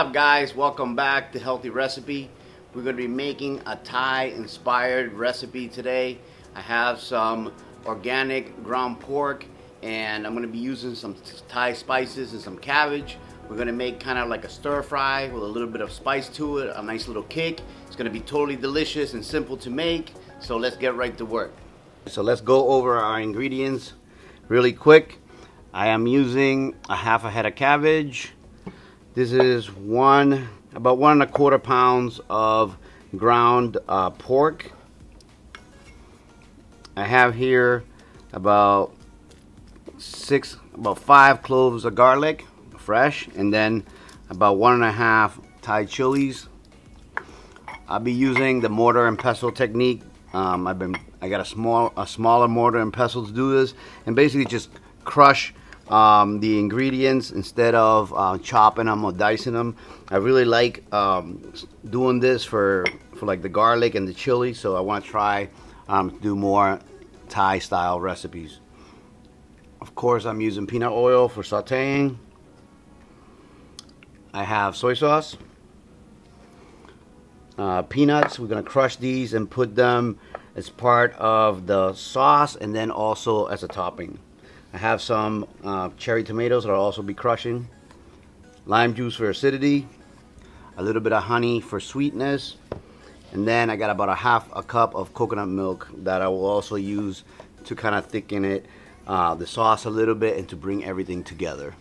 up, guys? Welcome back to Healthy Recipe. We're going to be making a Thai inspired recipe today. I have some organic ground pork and I'm going to be using some Thai spices and some cabbage. We're going to make kind of like a stir fry with a little bit of spice to it, a nice little kick. It's going to be totally delicious and simple to make, so let's get right to work. So let's go over our ingredients really quick. I am using a half a head of cabbage. This is about 1 1/4 pounds of ground pork. I have here about 5 cloves of garlic, fresh, and then about 1 1/2 Thai chilies. I'll be using the mortar and pestle technique. I got a smaller mortar and pestle to do this, and basically just crush the ingredients instead of chopping them or dicing them. I really like doing this for like the garlic and the chili, so I want to try to do more Thai style recipes. Of course, I'm using peanut oil for sauteing. I have soy sauce, peanuts. We're going to crush these and put them as part of the sauce and then also as a topping. I have some cherry tomatoes that I'll also be crushing, lime juice for acidity, a little bit of honey for sweetness, and then I got about 1/2 cup of coconut milk that I will also use to kind of thicken it, the sauce a little bit, and to bring everything together.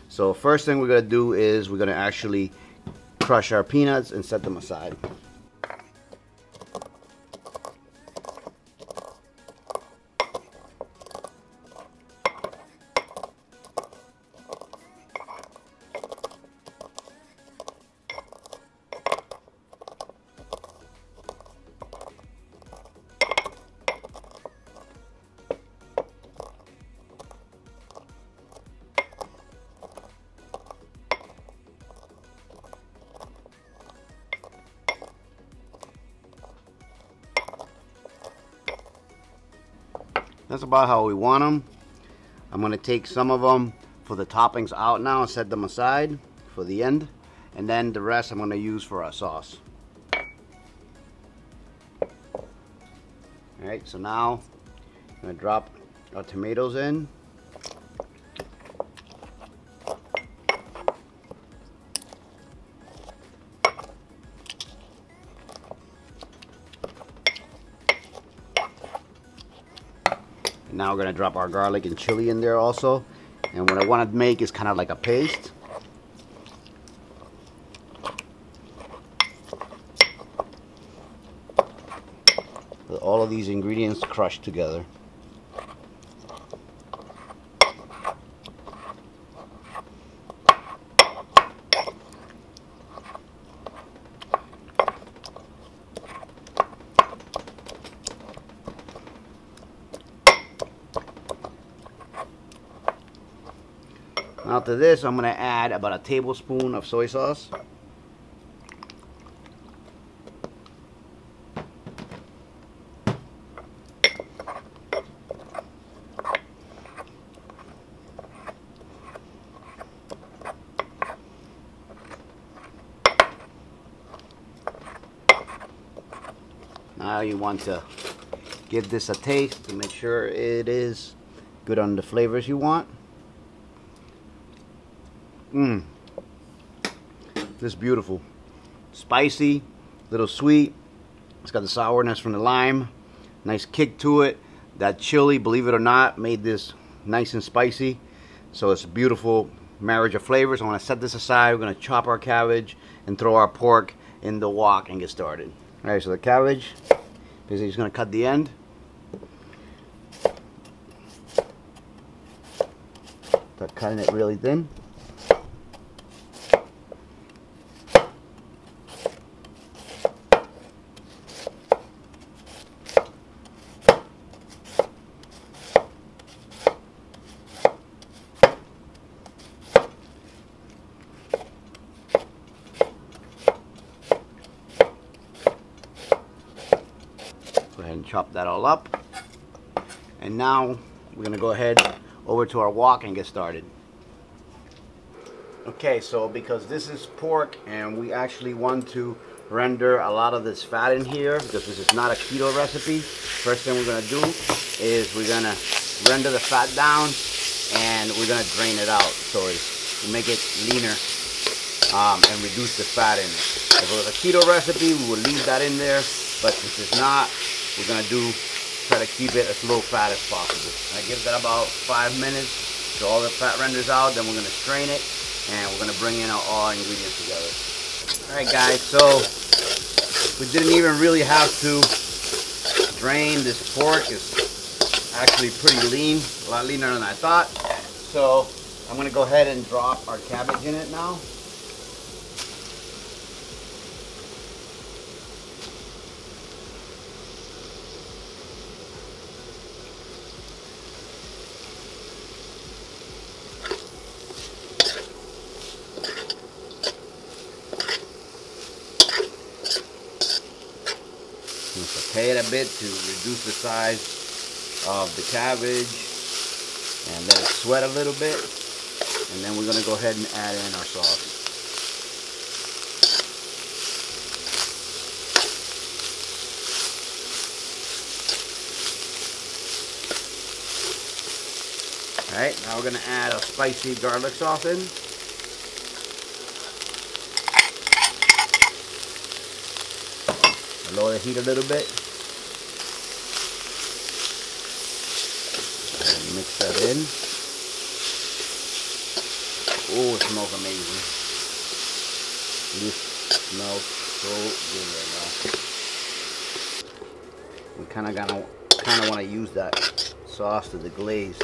So first thing we're going to do is we're going to actually crush our peanuts and set them aside. That's about how we want them. I'm going to take some of them for the toppings out now and set them aside for the end. And then the rest I'm going to use for our sauce. Alright, so now I'm going to drop our tomatoes in. Now we're going to drop our garlic and chili in there also. And what I want to make is kind of like a paste. With all of these ingredients crushed together. Now to this, I'm going to add about 1 tablespoon of soy sauce. Now you want to give this a taste to make sure it is good on the flavors you want. This is beautiful. Spicy, little sweet. It's got the sourness from the lime. Nice kick to it. That chili, believe it or not, made this nice and spicy. So it's a beautiful marriage of flavors. I want to set this aside. We're going to chop our cabbage and throw our pork in the wok and get started. Alright, so the cabbage, basically just going to cut the end. Start cutting it really thin. Go ahead and chop that all up. And now we're going to go ahead over to our wok and get started. Okay, so because this is pork and we actually want to render a lot of this fat in here, because this is not a keto recipe, first thing we're going to do is we're going to render the fat down and we're going to drain it out so we make it leaner and reduce the fat in it. If it was a keto recipe, we would leave that in there, but since it's not, we're going to try to keep it as low fat as possible. I give that about 5 minutes so all the fat renders out, then we're going to strain it and we're going to bring in all our ingredients together. Alright guys, so we didn't even really have to drain this pork. It's actually pretty lean, a lot leaner than I thought. So I'm going to go ahead and drop our cabbage in it now. Saute it a bit to reduce the size of the cabbage and let it sweat a little bit, and then we're going to go ahead and add in our sauce. Alright, now we're going to add a spicy garlic sauce in. Lower the heat a little bit. And mix that in. Oh, it smells amazing. This smells so good right now. We kind of want to use that sauce to deglaze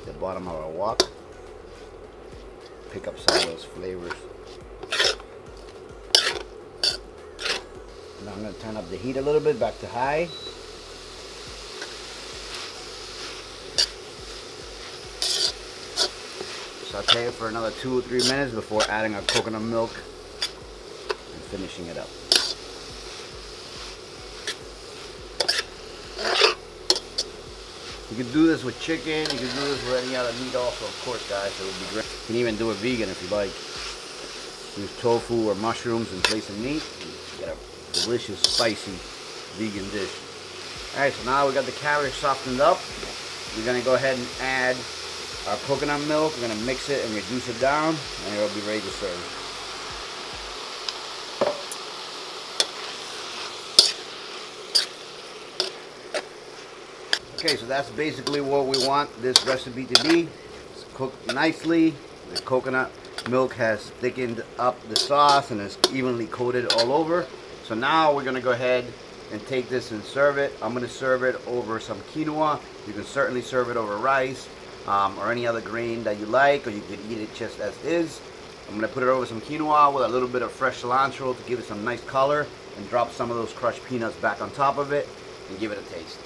the bottom of our wok. Pick up some of those flavors. Now I'm going to turn up the heat a little bit, back to high. Saute it for another 2 or 3 minutes before adding our coconut milk and finishing it up. You can do this with chicken, you can do this with any other meat also, of course guys, it would be great. You can even do it vegan if you like. Use tofu or mushrooms in place of meat. You get a delicious, spicy, vegan dish. Alright, so now we got the cabbage softened up. We're going to go ahead and add our coconut milk. We're going to mix it and reduce it down, and it'll be ready to serve. Okay, so that's basically what we want this recipe to be. It's cooked nicely. The coconut milk has thickened up the sauce and is evenly coated all over. So now we're going to go ahead and take this and serve it. I'm going to serve it over some quinoa. You can certainly serve it over rice or any other grain that you like, or you could eat it just as is. I'm going to put it over some quinoa with a little bit of fresh cilantro to give it some nice color, and drop some of those crushed peanuts back on top of it and give it a taste.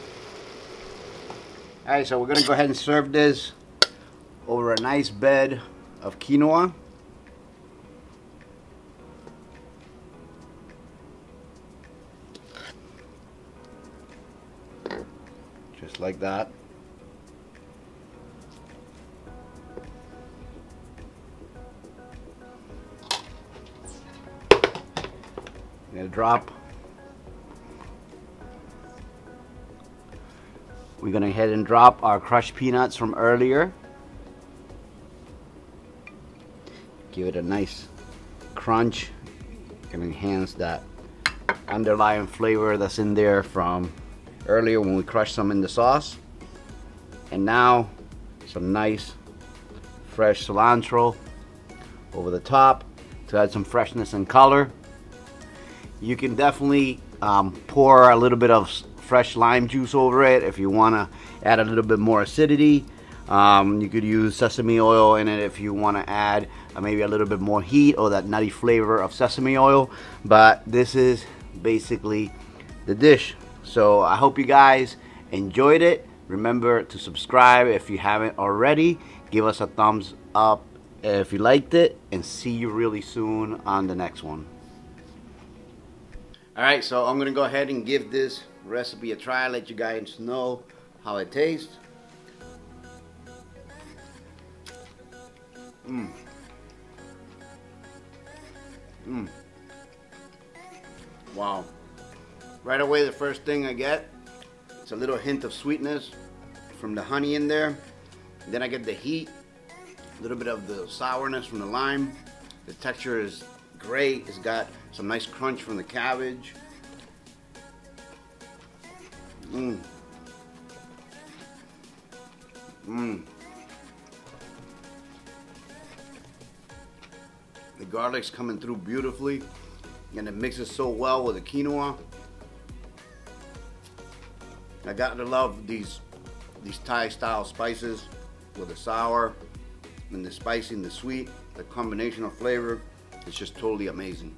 Alright, so we're going to go ahead and serve this over a nice bed of quinoa. Just like that. I'm going to drop. We're going to go ahead and drop our crushed peanuts from earlier. Give it a nice crunch. Can enhance that underlying flavor that's in there from earlier when we crushed some in the sauce. And now some nice fresh cilantro over the top to add some freshness and color. You can definitely pour a little bit of fresh lime juice over it if you want to add a little bit more acidity. You could use sesame oil in it if you want to add maybe a little bit more heat or that nutty flavor of sesame oil. But this is basically the dish. So I hope you guys enjoyed it. Remember to subscribe if you haven't already. Give us a thumbs up if you liked it, and see you really soon on the next one. Alright, so I'm going to go ahead and give this recipe a try, let you guys know how it tastes. Mm. Wow. Right away, the first thing I get, it's a little hint of sweetness from the honey in there. Then I get the heat, a little bit of the sourness from the lime. The texture is great. It's got some nice crunch from the cabbage. Mmm. Mmm. The garlic's coming through beautifully, and it mixes so well with the quinoa. I got to love these Thai style spices with the sour and the spicy and the sweet. The combination of flavor is just totally amazing.